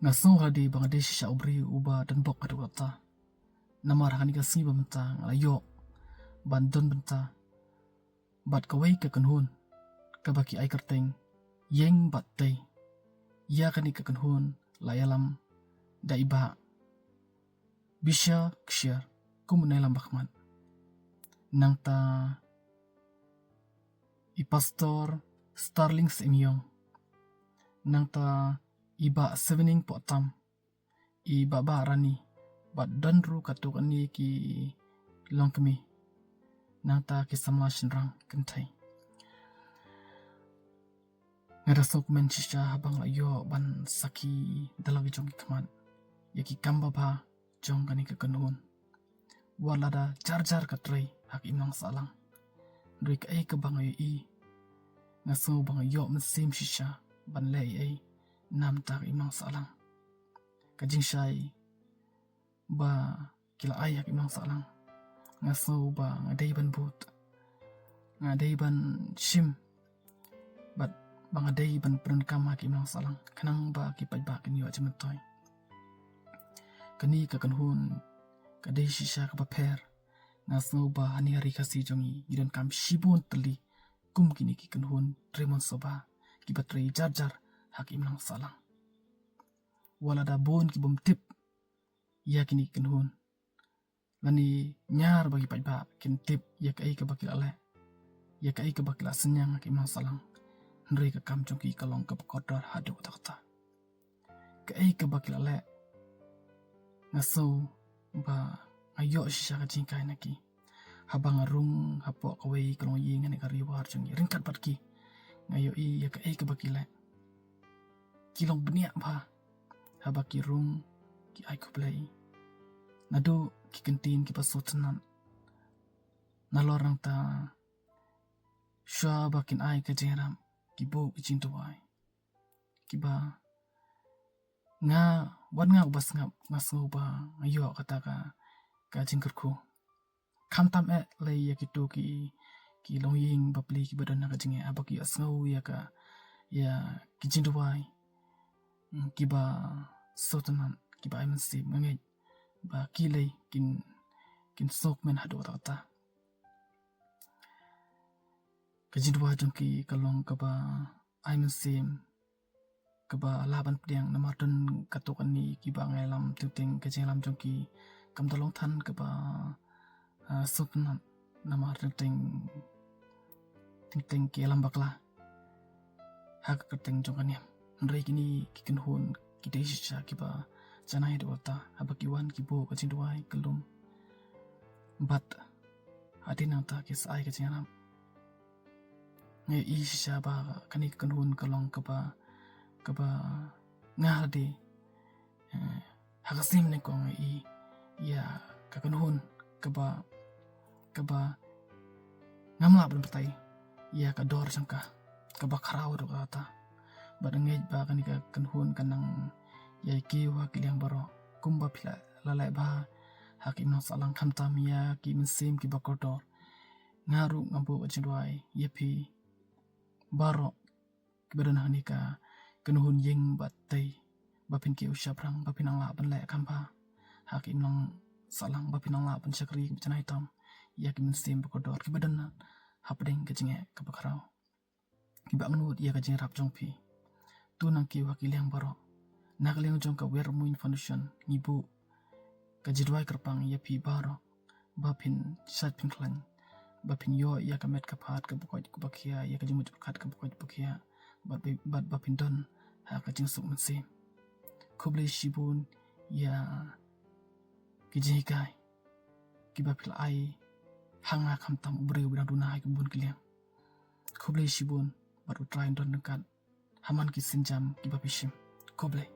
Ngasong hadi Bangladesh sha ubri uba dan bok kadu kata. Namar hani ka singi bamta ngalayo bandon banta. Bat kawai ka kanhun kabaki ai kerteng yeng bat tay. Ya kani ka kanhun layalam da iba. Bisha kshir kumunailam bakman. Nang ta i pastor Starlings imyong. Nang ta iba sevening potam i baba rani bat danru katuk ani ki longkemi nang ta ki samla shinrang kentai ngadasok men shisha habang layo ban saki dalawi jong kaman yaki kamba ba jong kani ke kanhun walada jar katrai hak imang salang rik ai ke bang i ngaso bang yo mesim shisha ban lei ai nam tak imang salang kajing shai ba kila ayak imang salang ngaso ba ngadai ban but ngadai ban shim bat bangadai ban perenkam hak imang salang kanang ba ki ba kan yo jemetoy kani ka kanhun kadai shisha ka paper ngaso ba hani hari kasi jongi gidan kam shibun teli kum kini ki kanhun tremon soba ki batrai jar hak imang salang wala da bon ki bom tip ya kini kanhun lani nyar bagi pajba kin tip ya kai ka bakil ale ya kai ka bakil senyang hak imang salang nri ka kam jongki kalong ka kodor hadu takta kai ka bakil ale ngaso ba ayo shisha ka jingkai naki habang arung hapo kawai kalong ying ne kariwar jongi ringkat batki ngayo i ya kai ka bakile kilong beniak ba habaki rung ki ai kublai nado ki kentin ki pasotanan nalorang ta shwa bakin ai ka jeram ki bo icin tuai ki ba nga wan nga ubas nga ngaso ba ayo kata ka jingkerku kamtam lay ya kitu ki longying bapli ki badan ka jinge abaki asngau ya ka ya ki jinduai kiba sotanan kiba ay mansib ngangay ba kilay kin sok men hado ta kajidwa jong ki kalong kaba ay mansib kaba laban pediang namardan katukan ni kiba ngailam ting kajenglam jong ki kamdalong tan kaba sotanan namardan ting ki alam bakla hak kerteng jong kanyam Nrai kini kiken hun kidai shisha kiba janai dota habaki wan kibo kacing duai kelum bat hadi nanta kis ai kacing anam nge i shisha ba kani kiken hun kalong kaba ngadi hakasim ne kong i ya kaken hun kaba ngamla ben petai ya kador jangka kaba karau do kata barangay ba kanika kanhun kanang yay kiwa kiliang baro kumba pila lalay ba hakim nang salang kamtam ya ki minsim ki bakodor ngaru ngambo ajindwai yapi baro kibadan hanika kanhun yeng batay bapin ki usyabrang bapin ang laban lay kampa hakim nang salang bapin ang laban syakri janay tam ya ki minsim bakodor kibadan na hapdeng kajinge kabakarao kiba ngut ya kajing rap jongpi tunang ki wakil yang baro nakaliang jong ka wermuin foundation ngibu kajidwai kerpang ya pi baro bapin shat pin klan bapin yo ya kamet kapat ka bukoj kubakia ya kajimut kat ka bukoj bukia bat bapin don ha kajing suk mensi kublai shibun ya kijikai kibapil ai hanga kamtam ubre ubra dunai kubun kiliang kublai shibun baru try don dekat Haman ki sinjam ki bapishim koblai